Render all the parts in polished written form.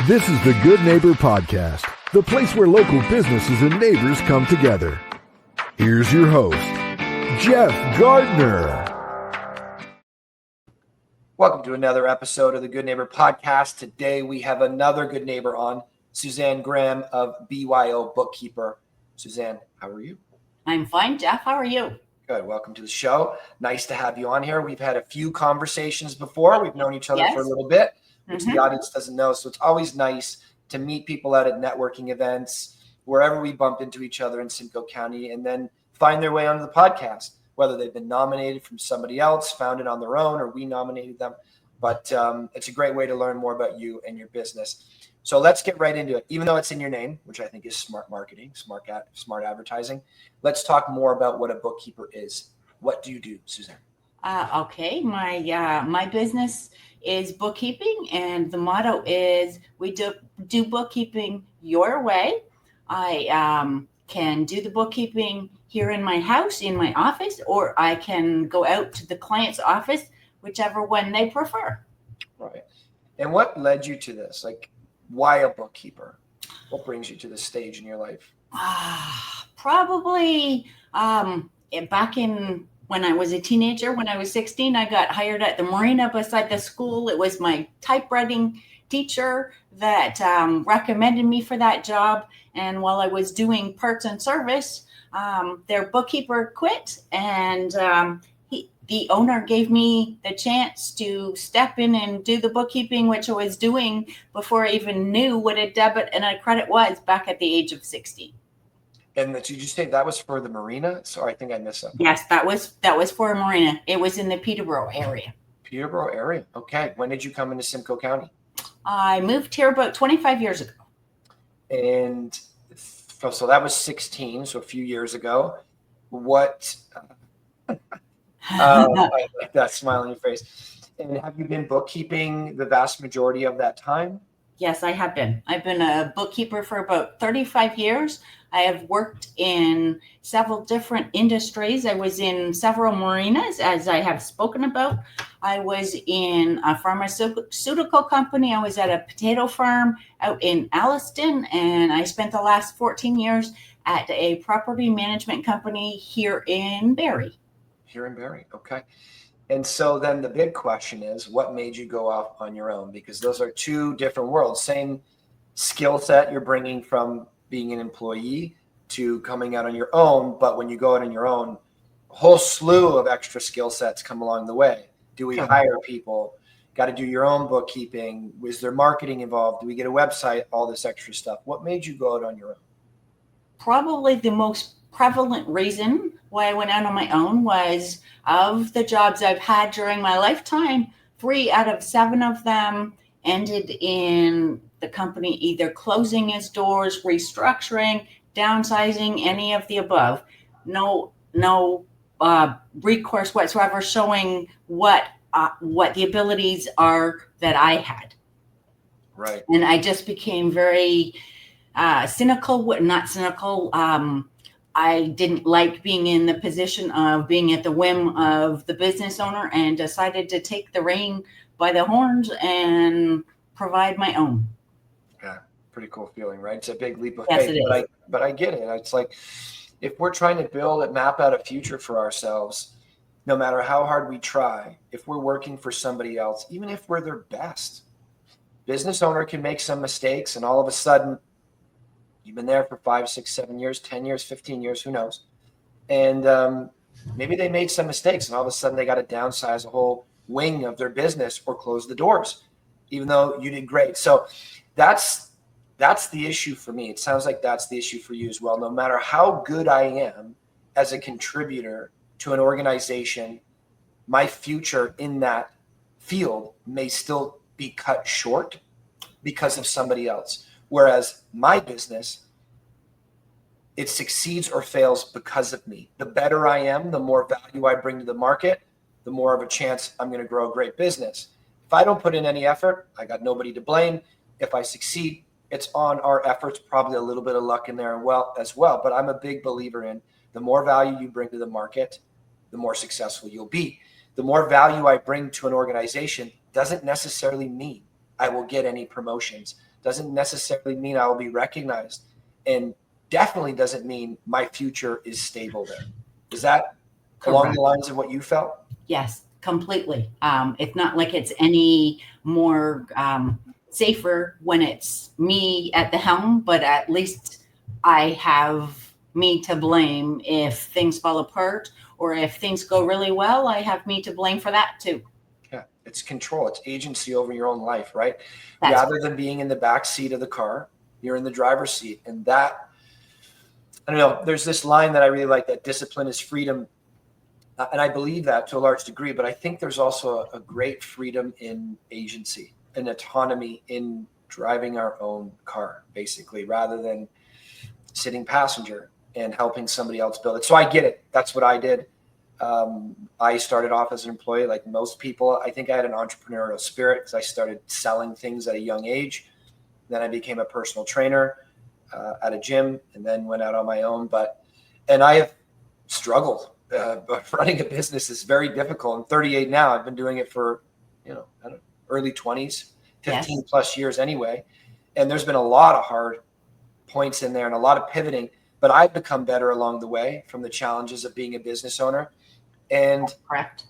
This is the Good Neighbor Podcast, the place where local businesses and neighbors come together. Here's your host, Jeff Gardner. Welcome to another episode of the Good Neighbor Podcast. Today we have another good neighbor on, Suzanne Graham of BYO Bookkeeper. Suzanne, how are you? I'm fine, Jeff. How are you? Good. Welcome to the show. Nice to have you on here. We've had a few conversations before. We've known each other for a little bit, which the audience doesn't know. So it's always nice to meet people out at networking events, wherever we bump into each other in Simcoe County, and then find their way onto the podcast, whether they've been nominated from somebody else, found it on their own, or we nominated them. But it's a great way to learn more about you and your business. So let's get right into it. Even though it's in your name, which I think is smart marketing, smart advertising, let's talk more about what a bookkeeper is. What do you do, Suzanne? Okay, my business is bookkeeping, and the motto is we do bookkeeping your way. I can do the bookkeeping here in my house, in my office, or I can go out to the client's office, whichever one they prefer. Right. And what led you to this? Like, why a bookkeeper? What brings you to this stage in your life? Probably back in when I was a teenager, when I was 16, I got hired at the marina beside the school. It was my typewriting teacher that recommended me for that job. And while I was doing parts and service, their bookkeeper quit, and the owner gave me the chance to step in and do the bookkeeping, which I was doing before I even knew what a debit and a credit was back at the age of 16. And did you say that was for the marina? Sorry, I think I missed something. Yes, that was for a marina. It was in the Peterborough area. Peterborough area. Okay. When did you come into Simcoe County? I moved here about 25 years ago. And so that was 16, so a few years ago. What... I like that smile on your face. And have you been bookkeeping the vast majority of that time? Yes, I have been. I've been a bookkeeper for about 35 years. I have worked in several different industries. I was in several marinas, as I have spoken about. I was in a pharmaceutical company. I was at a potato farm out in Alliston, and I spent the last 14 years at a property management company here in Barrie. Here in Barrie. Okay. And so then the big question is, what made you go off on your own? Because those are two different worlds. Same skill set you're bringing from being an employee to coming out on your own. But when you go out on your own, a whole slew of extra skill sets come along the way. Do we hire people? Got to do your own bookkeeping? Was there marketing involved? Do we get a website? All this extra stuff. What made you go out on your own? Probably the most prevalent reason why I went out on my own was, of the jobs I've had during my lifetime, 3 out of 7 of them ended in the company either closing its doors, restructuring, downsizing, any of the above. No recourse whatsoever, showing what the abilities are that I had. Right. And I just became very cynical. Not cynical. I didn't like being in the position of being at the whim of the business owner, and decided to take the rein by the horns and provide my own. Yeah, pretty cool feeling, right? It's a big leap of Yes, faith, it is. but I get it. It's like, if we're trying to map out a future for ourselves, no matter how hard we try, if we're working for somebody else, even if we're their best, business owner can make some mistakes, and all of a sudden, you've been there for 5, 6, 7 years, 10 years, 15 years, who knows? And maybe they made some mistakes, and all of a sudden they got to downsize a whole wing of their business or close the doors, even though you did great. So that's the issue for me. It sounds like that's the issue for you as well. No matter how good I am as a contributor to an organization, my future in that field may still be cut short because of somebody else. Whereas my business, it succeeds or fails because of me. The better I am, the more value I bring to the market, the more of a chance I'm going to grow a great business. If I don't put in any effort, I got nobody to blame. If I succeed, it's on our efforts, probably a little bit of luck in there as well. But I'm a big believer in the more value you bring to the market, the more successful you'll be. The more value I bring to an organization doesn't necessarily mean I will get any promotions. doesn't necessarily mean I will be recognized, and definitely doesn't mean my future is stable there. Is that along the lines of what you felt? Yes, completely. It's not like it's any more safer when it's me at the helm, but at least I have me to blame if things fall apart, or if things go really well, I have me to blame for that too. Yeah, it's control. It's agency over your own life, right? That's Rather than being in the back seat of the car, you're in the driver's seat. And that, I don't know, there's this line that I really like, that discipline is freedom. And I believe that to a large degree, but I think there's also a great freedom in agency and autonomy in driving our own car, basically, rather than sitting passenger and helping somebody else build it. So I get it. That's what I did. I started off as an employee like most people. I think I had an entrepreneurial spirit because I started selling things at a young age. Then I became a personal trainer at a gym, and then went out on my own. And I have struggled. Running a business is very difficult. I'm 38 now. I've been doing it for, early 20s, 15 plus years anyway. And there's been a lot of hard points in there and a lot of pivoting, but I've become better along the way from the challenges of being a business owner. And correct.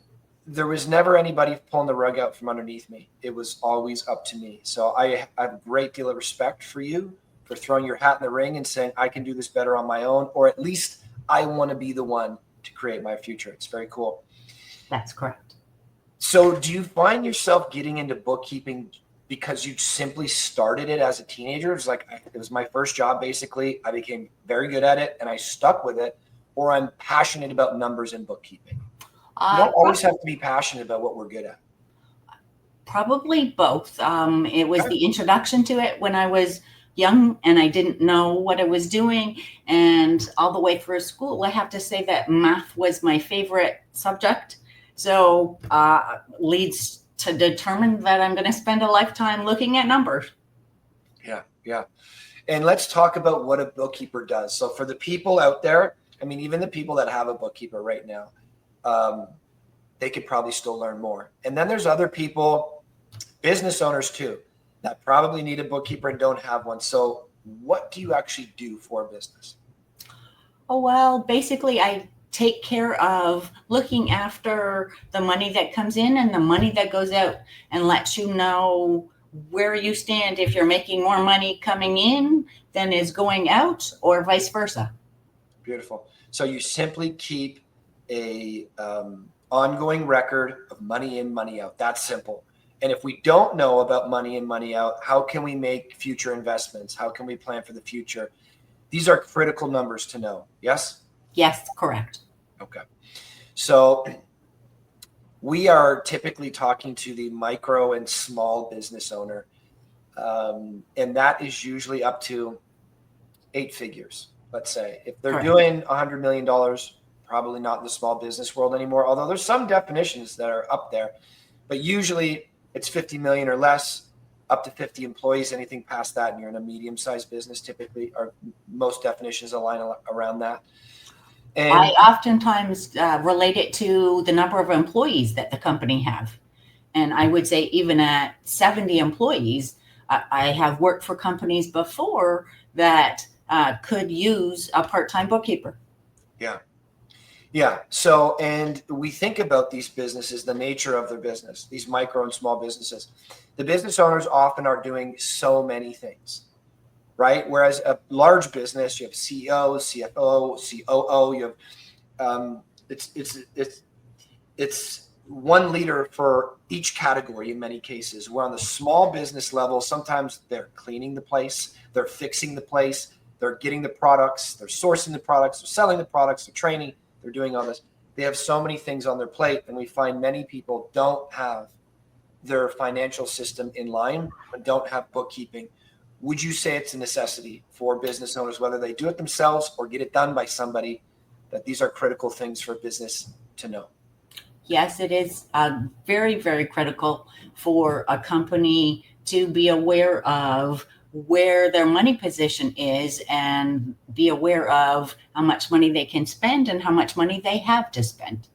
There was never anybody pulling the rug out from underneath me. It was always up to me. So I have a great deal of respect for you for throwing your hat in the ring and saying, I can do this better on my own, or at least I want to be the one to create my future. It's very cool. That's correct. So do you find yourself getting into bookkeeping because you simply started it as a teenager? It's like, it was my first job, basically. I became very good at it and I stuck with it, or I'm passionate about numbers and bookkeeping? You don't always have to be passionate about what we're good at. Probably both. It was the introduction to it when I was young and I didn't know what I was doing. And all the way through school, I have to say that math was my favorite subject. So leads to determine that I'm going to spend a lifetime looking at numbers. Yeah. And let's talk about what a bookkeeper does. So for the people out there, I mean, even the people that have a bookkeeper right now, they could probably still learn more. And then there's other people, business owners too, that probably need a bookkeeper and don't have one. So what do you actually do for a business? Oh, well, basically I take care of looking after the money that comes in and the money that goes out, and lets you know where you stand, if you're making more money coming in than is going out, or vice versa. Beautiful. So you simply keep a ongoing record of money in, money out. That's simple. And if we don't know about money in, money out, how can we make future investments? How can we plan for the future? These are critical numbers to know. Yes? Yes, correct. Okay. So we are typically talking to the micro and small business owner. And that is usually up to 8 figures, let's say. If they're doing $100 million, probably not in the small business world anymore, although there's some definitions that are up there. But usually it's 50 million or less, up to 50 employees. Anything past that, and you're in a medium-sized business typically, or most definitions align around that. And I oftentimes relate it to the number of employees that the company have. And I would say even at 70 employees, I have worked for companies before that could use a part-time bookkeeper. Yeah. So, and we think about these businesses, the nature of their business, these micro and small businesses. The business owners often are doing so many things, right? Whereas a large business, you have CEO, CFO, COO, you have, it's one leader for each category in many cases. Where on the small business level, sometimes they're cleaning the place, they're fixing the place, they're getting the products, they're sourcing the products, they're selling the products, they're training. They're doing all this. They have so many things on their plate, and we find many people don't have their financial system in line and don't have bookkeeping. Would you say it's a necessity for business owners, whether they do it themselves or get it done by somebody, that these are critical things for business to know? Yes, it is very, very critical for a company to be aware of where their money position is and be aware of how much money they can spend and how much money they have to spend.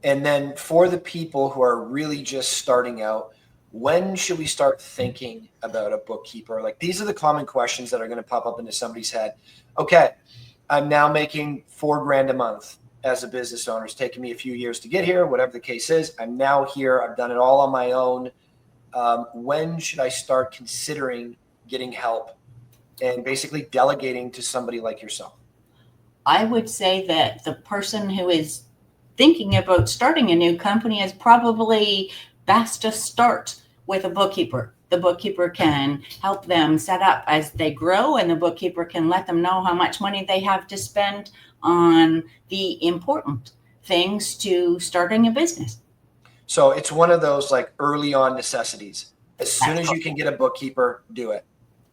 And then for the people who are really just starting out, when should we start thinking about a bookkeeper? Like, these are the common questions that are going to pop up into somebody's head. Okay, I'm now making $4,000 a month as a business owner. It's taken me a few years to get here, whatever the case is. I'm now here. I've done it all on my own. When should I start considering getting help and basically delegating to somebody like yourself? I would say that the person who is thinking about starting a new company is probably best to start with a bookkeeper. The bookkeeper can help them set up as they grow, and the bookkeeper can let them know how much money they have to spend on the important things to starting a business. So it's one of those like early on necessities. As soon as you can get a bookkeeper, do it.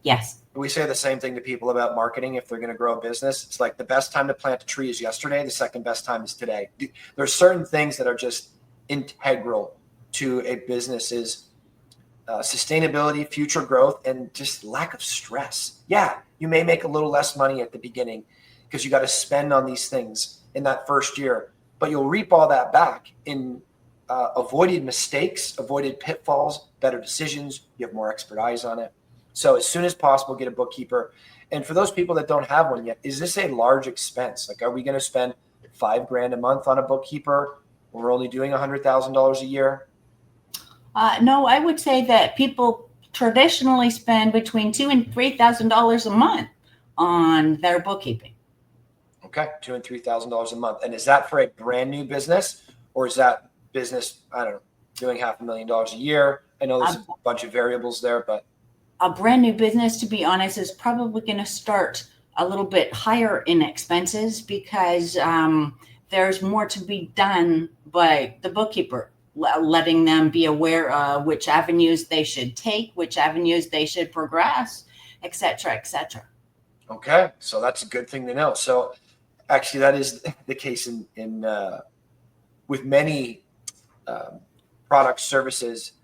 Yes. We say the same thing to people about marketing. If they're going to grow a business, it's like the best time to plant a tree is yesterday. The second best time is today. There's certain things that are just integral to a business's sustainability, future growth, and just lack of stress. Yeah, you may make a little less money at the beginning because you got to spend on these things in that first year, but you'll reap all that back in avoided mistakes, avoided pitfalls, better decisions. You have more expert eyes on it. So as soon as possible, get a bookkeeper. And for those people that don't have one yet, is this a large expense? Like, are we going to spend $5,000 a month on a bookkeeper when we're only doing $100,000 a year? No, I would say that people traditionally spend between $2,000 and $3,000 a month on their bookkeeping. Okay, $2,000 and $3,000 a month. And is that for a brand new business, or is that business, I don't know, doing $500,000 a year? I know there's a bunch of variables there, but a brand new business, to be honest, is probably going to start a little bit higher in expenses because there's more to be done by the bookkeeper, letting them be aware of which avenues they should take, which avenues they should progress, et cetera, et cetera. Okay, so that's a good thing to know. So actually, that is the case in with many product services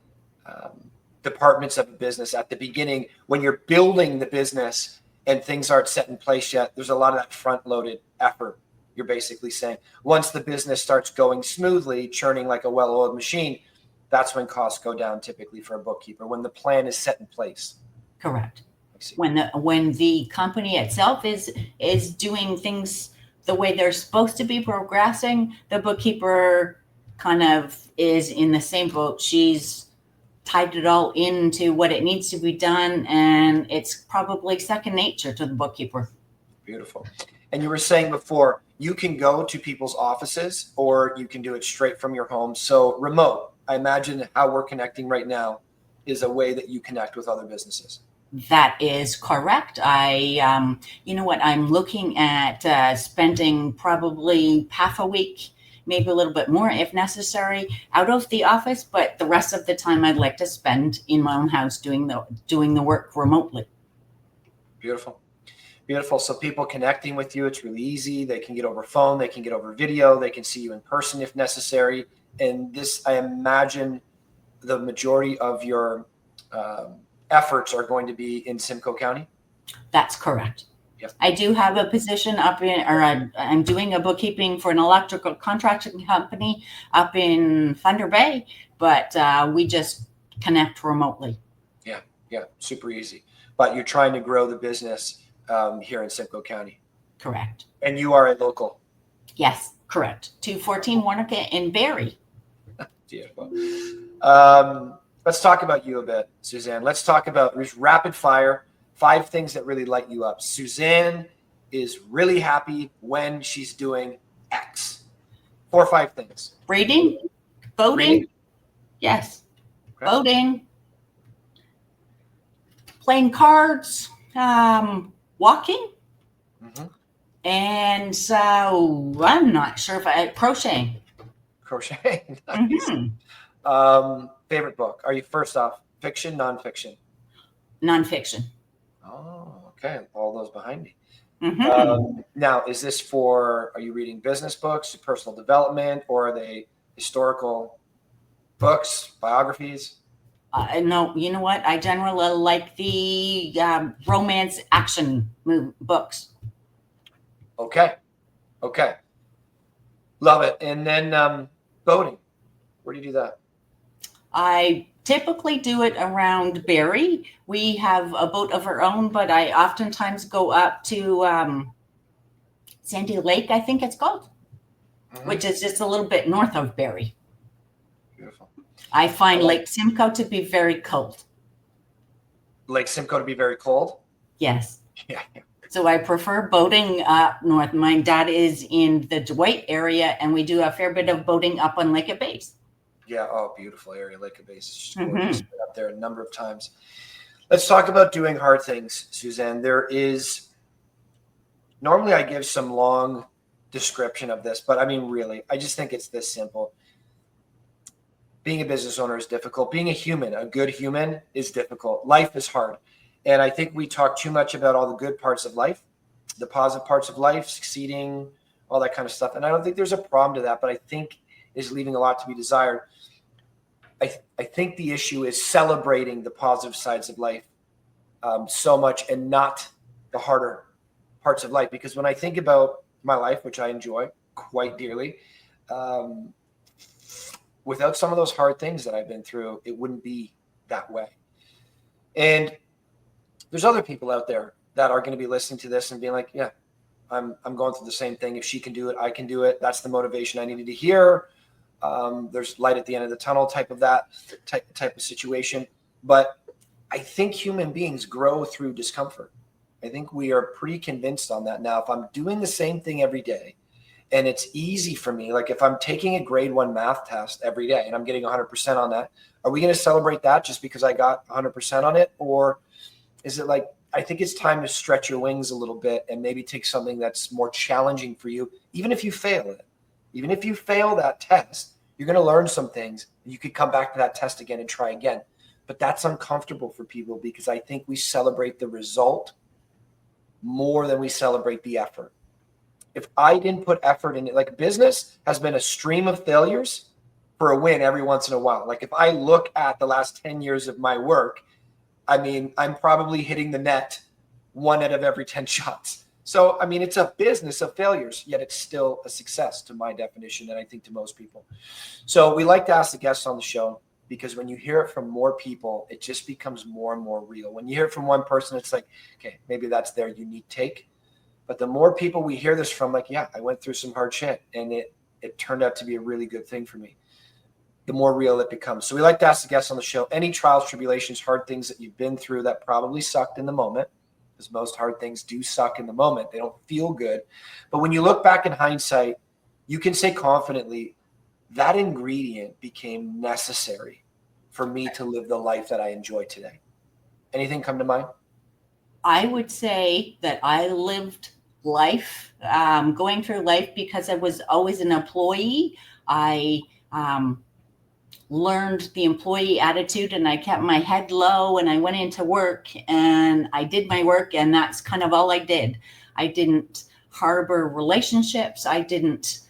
departments of a business. At the beginning, when you're building the business and things aren't set in place yet, there's a lot of that front-loaded effort. You're basically saying once the business starts going smoothly, churning like a well-oiled machine, that's when costs go down typically for a bookkeeper, when the plan is set in place. Correct. When the company itself is doing things the way they're supposed to be progressing, the bookkeeper kind of is in the same boat. She's tied it all into what it needs to be done, and it's probably second nature to the bookkeeper. Beautiful. And you were saying before, you can go to people's offices or you can do it straight from your home. So remote, I imagine how we're connecting right now is a way that you connect with other businesses. That is correct. You know what, I'm looking at spending probably half a week, maybe a little bit more if necessary, out of the office, but the rest of the time I'd like to spend in my own house doing the work remotely. Beautiful. Beautiful. So people connecting with you, it's really easy. They can get over phone, they can get over video, they can see you in person if necessary. And this, I imagine the majority of your efforts are going to be in Simcoe County? That's correct. Yep. I do have a position up in, or I'm doing a bookkeeping for an electrical contracting company up in Thunder Bay, but we just connect remotely. Yeah, super easy. But you're trying to grow the business here in Simcoe County. Correct. And you are a local? Yes, correct. 214 Warnica in Barrie. Beautiful. Let's talk about you a bit, Suzanne. Let's talk about rapid fire. 5 things that really light you up. Suzanne is really happy when she's doing X. 4 or 5 things. Reading, voting. Yes. Okay. Voting, playing cards, walking. Mm-hmm. And so I'm not sure if crocheting. Crocheting. Nice. Mm-hmm. Favorite book? Are you first off fiction, nonfiction? Nonfiction. Oh, okay. All those behind me. Mm-hmm. Now, is this for, are you reading business books, personal development, or are they historical books, biographies? No, you know what? I generally like the romance action books. Okay. Love it. And then voting. Where do you do that? I typically do it around Barrie. We have a boat of our own, but I oftentimes go up to Sandy Lake, I think it's called, which is just a little bit north of Barrie. Beautiful. I find Lake Simcoe to be very cold. Lake Simcoe to be very cold? Yes. Yeah. So I prefer boating up north. My dad is in the Dwight area, and we do a fair bit of boating up on Lake of Bays. Yeah. Oh, beautiful area. Lake of Bays is just gorgeous. Been up there a number of times. Let's talk about doing hard things, Suzanne. Normally I give some long description of this, but I mean, really, I just think it's this simple. Being a business owner is difficult. Being a human, a good human, is difficult. Life is hard. And I think we talk too much about all the good parts of life, the positive parts of life, succeeding, all that kind of stuff. And I don't think there's a problem to that, but I think is leaving a lot to be desired. I think the issue is celebrating the positive sides of life so much and not the harder parts of life. Because when I think about my life, which I enjoy quite dearly, without some of those hard things that I've been through, it wouldn't be that way. And there's other people out there that are going to be listening to this and being like, yeah, I'm going through the same thing. If she can do it, I can do it. That's the motivation I needed to hear. There's light at the end of the tunnel type of situation. But I think human beings grow through discomfort. I think we are pretty convinced on that. Now, if I'm doing the same thing every day and it's easy for me, like if I'm taking a grade 1 math test every day and I'm getting 100% on that, are we going to celebrate that just because I got 100% on it? Or is it like, I think it's time to stretch your wings a little bit and maybe take something that's more challenging for you, even if you fail it. Even if you fail that test, you're going to learn some things. You could come back to that test again and try again. But that's uncomfortable for people because I think we celebrate the result more than we celebrate the effort. If I didn't put effort in it, like business has been a stream of failures for a win every once in a while. Like if I look at the last 10 years of my work, I mean, I'm probably hitting the net 1 out of every 10 shots. So, I mean, it's a business of failures, yet it's still a success to my definition, and I think to most people. So we like to ask the guests on the show, because when you hear it from more people, it just becomes more and more real. When you hear it from one person, it's like, okay, maybe that's their unique take. But the more people we hear this from, like, yeah, I went through some hard shit, and it turned out to be a really good thing for me, the more real it becomes. So we like to ask the guests on the show, any trials, tribulations, hard things that you've been through that probably sucked in the moment, because most hard things do suck in the moment. They don't feel good. But when you look back in hindsight, you can say confidently, that ingredient became necessary for me to live the life that I enjoy today. Anything come to mind? I would say that I lived life, going through life because I was always an employee. I learned the employee attitude and I kept my head low and I went into work and I did my work, and that's kind of all I did. I didn't harbor relationships. I didn't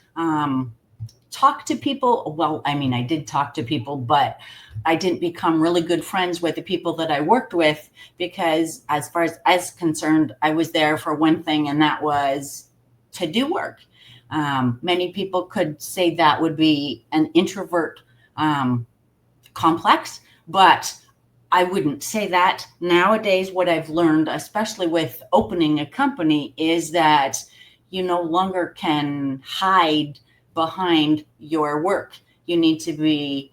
talk to people. Well, I mean, I did talk to people, but I didn't become really good friends with the people that I worked with, because as far as I was concerned, I was there for one thing, and that was to do work. Many people could say that would be an introvert complex, but I wouldn't say that. Nowadays, what I've learned, especially with opening a company, is that you no longer can hide behind your work. You need to be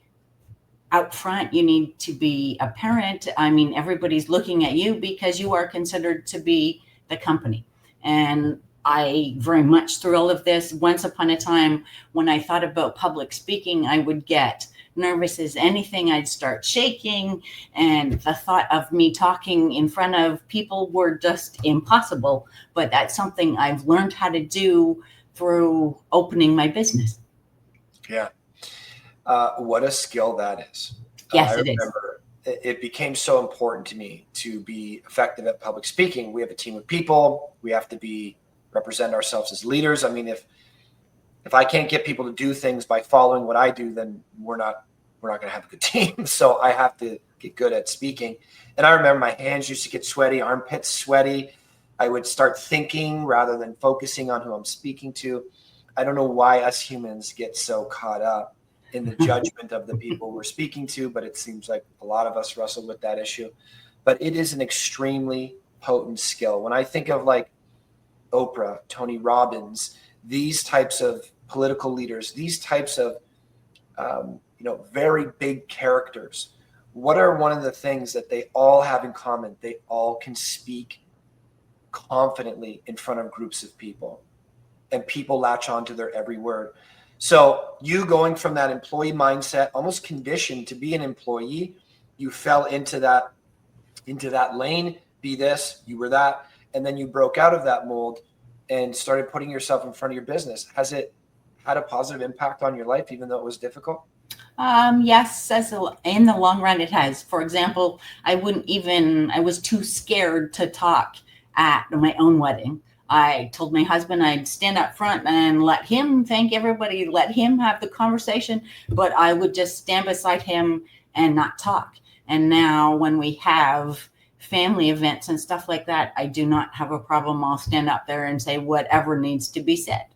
out front. You need to be apparent. I mean, everybody's looking at you because you are considered to be the company. And I very much through all of this, once upon a time, when I thought about public speaking, I would get nervous as anything. I'd start shaking, and the thought of me talking in front of people were just impossible. But that's something I've learned how to do through opening my business. Yeah. What a skill that is. Yes, I it is. remember it became so important to me to be effective at public speaking. We have a team of people. We have to represent ourselves as leaders. I mean, if I can't get people to do things by following what I do, then we're not going to have a good team. So I have to get good at speaking. And I remember my hands used to get sweaty, armpits sweaty. I would start thinking rather than focusing on who I'm speaking to. I don't know why us humans get so caught up in the judgment of the people we're speaking to, but it seems like a lot of us wrestle with that issue. But it is an extremely potent skill. When I think of like Oprah, Tony Robbins, these types of political leaders, these types of very big characters, what are one of the things that they all have in common? They all can speak confidently in front of groups of people, and people latch on to their every word. So you going from that employee mindset, almost conditioned to be an employee, you fell into that lane, be this, you were that, and then you broke out of that mold and started putting yourself in front of your business. Has it had a positive impact on your life, even though it was difficult? Yes, in the long run, it has. For example, I was too scared to talk at my own wedding. I told my husband I'd stand up front and let him thank everybody, let him have the conversation, but I would just stand beside him and not talk. And now when we have family events and stuff like that, I do not have a problem. I'll stand up there and say whatever needs to be said.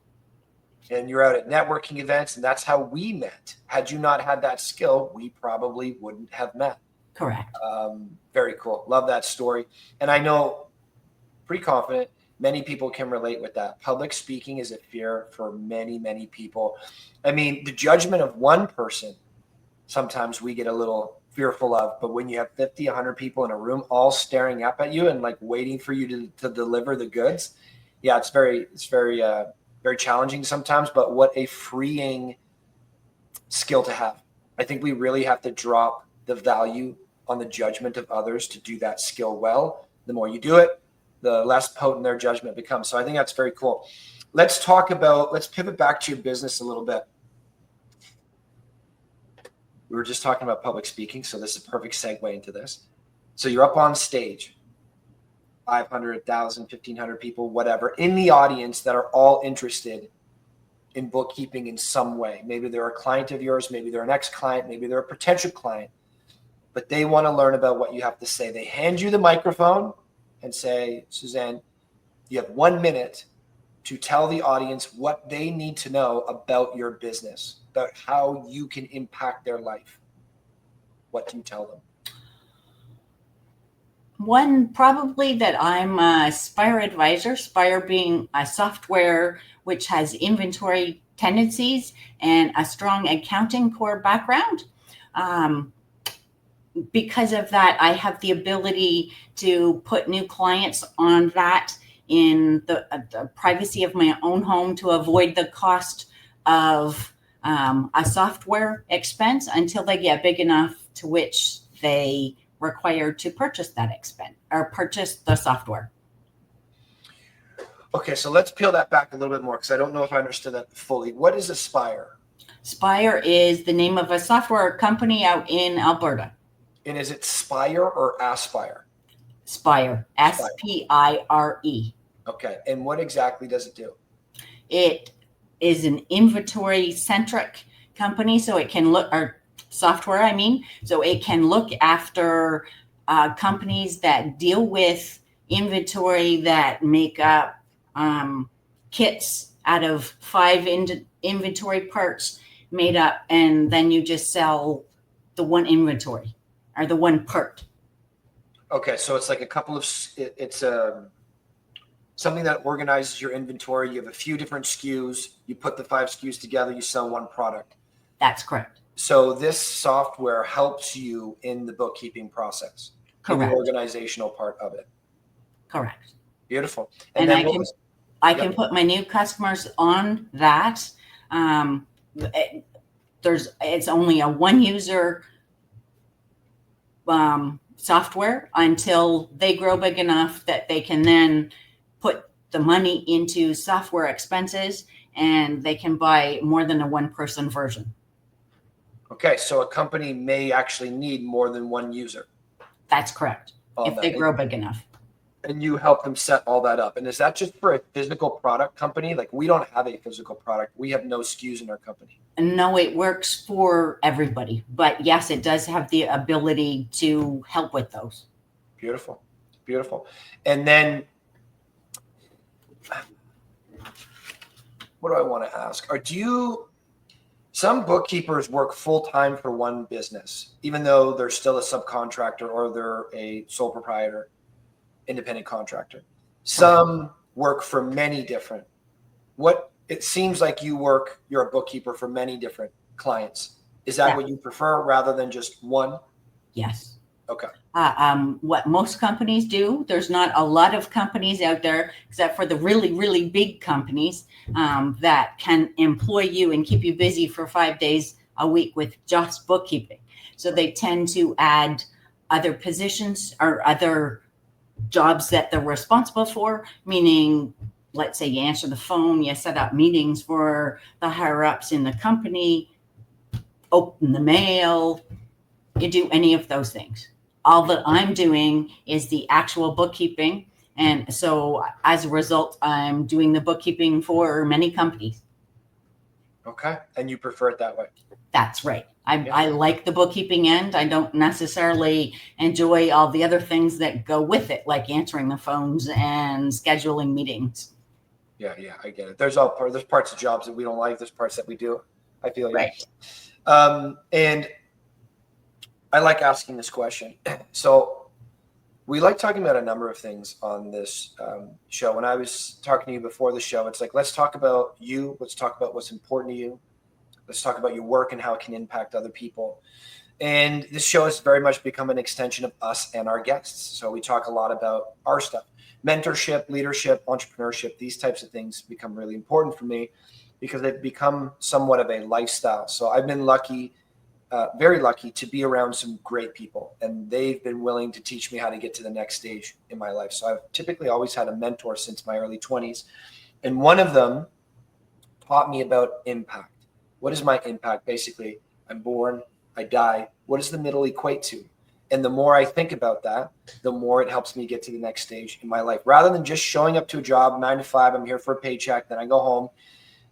And you're out at networking events, and that's how we met. Had you not had that skill, we probably wouldn't have met. Correct. Very cool. Love that story. And I know, pretty confident, many people can relate with that. Public speaking is a fear for many, many people. I mean, the judgment of one person, sometimes we get a little fearful of, but when you have 50, 100 people in a room all staring up at you and like waiting for you to deliver the goods, yeah, it's very challenging sometimes, but what a freeing skill to have. I think we really have to drop the value on the judgment of others to do that skill well. The more you do it, the less potent their judgment becomes. So I think that's very cool. Let's pivot back to your business a little bit. We were just talking about public speaking, so this is a perfect segue into this. So you're up on stage, 500, 1,000, 1,500 people, whatever, in the audience that are all interested in bookkeeping in some way. Maybe they're a client of yours, maybe they're an ex-client, maybe they're a potential client, but they want to learn about what you have to say. They hand you the microphone and say, Suzanne, you have 1 minute to tell the audience what they need to know about your business, about how you can impact their life. What do you tell them? One, probably that I'm a Spire advisor, Spire being a software which has inventory tendencies and a strong accounting core background. Because of that, I have the ability to put new clients on that in the privacy of my own home to avoid the cost of a software expense until they get big enough to which they require to purchase that expense or purchase the software. Okay, so let's peel that back a little bit more because I don't know if I understood that fully. What is Aspire? Spire is the name of a software company out in Alberta. And is it Spire or Aspire? Spire, S-P-I-R-E. Okay, and what exactly does it do? It is an inventory-centric company, so it can look, or software, I mean, so it can look after companies that deal with inventory that make up kits out of 5 inventory parts made up, and then you just sell the one inventory or the one part. Okay, so it's like a couple of, it's something that organizes your inventory. You have a few different SKUs. You put the 5 SKUs together, you sell one product. That's correct. So this software helps you in the bookkeeping process. Correct. In the organizational part of it. Correct. Beautiful. And I can put my new customers on that. It's only a one user software until they grow big enough that they can then put the money into software expenses and they can buy more than a one-person version. Okay, so a company may actually need more than one user. That's correct. If they grow big enough. And you help them set all that up. And is that just for a physical product company? Like, we don't have a physical product. We have no SKUs in our company. No, it works for everybody. But yes, it does have the ability to help with those. Beautiful. Beautiful. And then what do I want to ask? Some bookkeepers work full-time for one business, even though they're still a subcontractor or they're a sole proprietor, independent contractor. Some work for many different. It seems like you're a bookkeeper for many different clients. Is that what you prefer rather than just one? Yes. Okay. What most companies do, there's not a lot of companies out there, except for the really, really big companies that can employ you and keep you busy for 5 days a week with just bookkeeping. So they tend to add other positions or other jobs that they're responsible for, meaning, let's say you answer the phone, you set up meetings for the higher ups in the company, open the mail, you do any of those things. All that I'm doing is the actual bookkeeping. And so as a result, I'm doing the bookkeeping for many companies. Okay. And you prefer it that way? That's right. I like the bookkeeping end. I don't necessarily enjoy all the other things that go with it, like answering the phones and scheduling meetings. Yeah, I get it. There's parts of jobs that we don't like. There's parts that we do. I feel you. Right. And I like asking this question. So we like talking about a number of things on this show. When I was talking to you before the show, it's like, let's talk about you. Let's talk about what's important to you. Let's talk about your work and how it can impact other people. And this show has very much become an extension of us and our guests. So we talk a lot about our stuff. Mentorship, leadership, entrepreneurship, these types of things become really important for me because they've become somewhat of a lifestyle. So I've been lucky, very lucky to be around some great people, and they've been willing to teach me how to get to the next stage in my life. So I've typically always had a mentor since my early 20s. And one of them taught me about impact. What is my impact? Basically, I'm born, I die. What does the middle equate to? And the more I think about that, the more it helps me get to the next stage in my life. Rather than just showing up to a job, 9 to 5, I'm here for a paycheck, then I go home.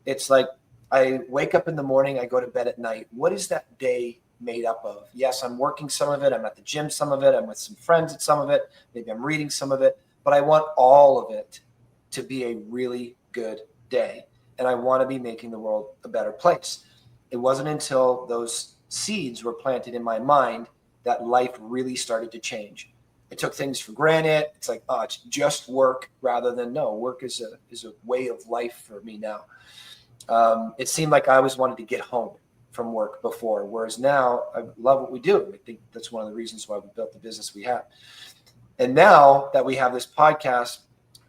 It's like I wake up in the morning, I go to bed at night. What is that day made up of? Yes, I'm working some of it. I'm at the gym some of it. I'm with some friends at some of it. Maybe I'm reading some of it. But I want all of it to be a really good day. And I want to be making the world a better place. It wasn't until those seeds were planted in my mind that life really started to change. I took things for granted. It's like, it's just work rather than no, work is a way of life for me now. It seemed like I always wanted to get home from work before, whereas now I love what we do. I think that's one of the reasons why we built the business we have. And now that we have this podcast,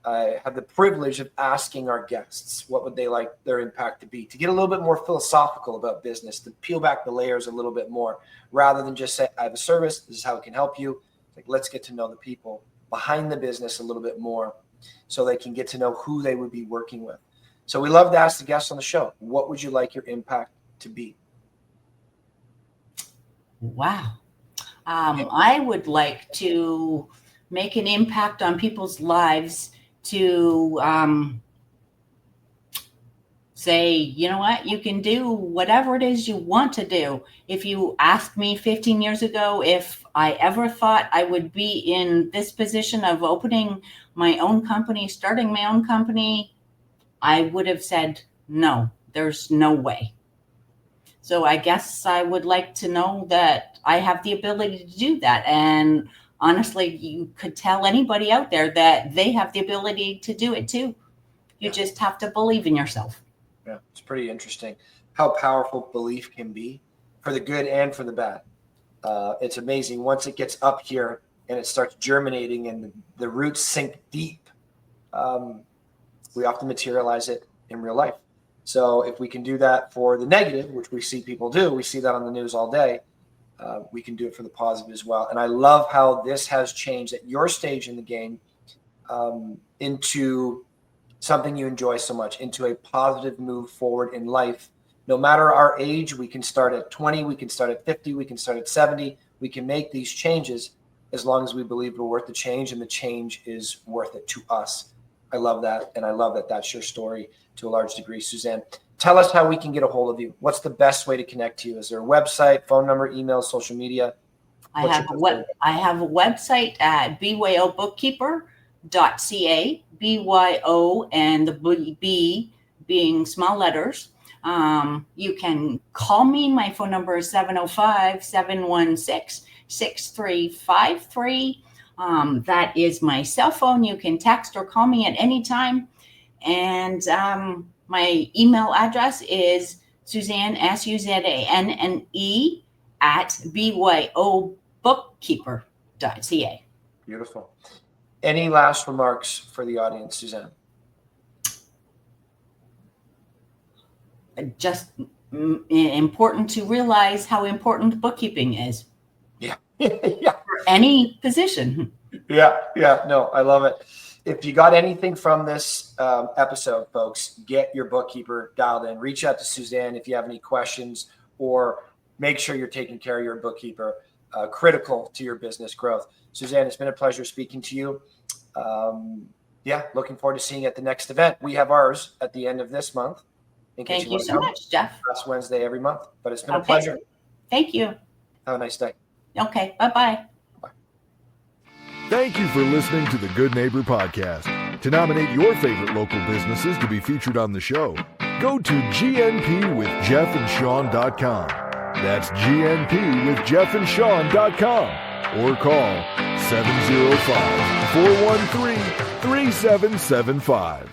I have the privilege of asking our guests what would they like their impact to be, to get a little bit more philosophical about business, to peel back the layers a little bit more, rather than just say, I have a service, this is how it can help you. Like, let's get to know the people behind the business a little bit more so they can get to know who they would be working with. So we love to ask the guests on the show, what would you like your impact to be? Wow. I would like to make an impact on people's lives to say, you know what, you can do whatever it is you want to do. If you asked me 15 years ago if I ever thought I would be in this position of opening my own company, starting my own company, I would have said, no, there's no way. So I guess I would like to know that I have the ability to do that. And honestly, you could tell anybody out there that they have the ability to do it too. You just have to believe in yourself. Yeah, it's pretty interesting how powerful belief can be for the good and for the bad. It's amazing. Once it gets up here and it starts germinating and the roots sink deep, we often materialize it in real life. So if we can do that for the negative, which we see people do, we see that on the news all day, we can do it for the positive as well. And I love how this has changed at your stage in the game into something you enjoy so much, into a positive move forward in life. No matter our age, we can start at 20, we can start at 50, we can start at 70. We can make these changes as long as we believe we're worth the change and the change is worth it to us. I love that. And I love that that's your story to a large degree. Suzanne, tell us how we can get a hold of you. What's the best way to connect to you? Is there a website, phone number, email, social media? I have a website at BYO Bookkeeper.ca, BYO and the B being small letters, You can call me. My phone number is 705-716-6353. That is my cell phone. You can text or call me at any time. And my email address is Suzanne, SUZANNE, at BYO Bookkeeper.ca. Beautiful. Any last remarks for the audience, Suzanne? Just important to realize how important bookkeeping is. Yeah. Yeah. For any position. Yeah. No, I love it. If you got anything from this episode, folks, get your bookkeeper dialed in. Reach out to Suzanne if you have any questions, or make sure you're taking care of your bookkeeper. Critical to your business growth. Suzanne, it's been a pleasure speaking to you. Looking forward to seeing you at the next event. We have ours at the end of this month. Thank you so much, Jeff. Last Wednesday every month, but it's been a pleasure. Thank you. Have a nice day. Okay, bye-bye. Thank you for listening to the Good Neighbor Podcast. To nominate your favorite local businesses to be featured on the show, go to gnpwithjeffandsean.com. That's gnpwithjeffandsean.com, or call 705-413-3775.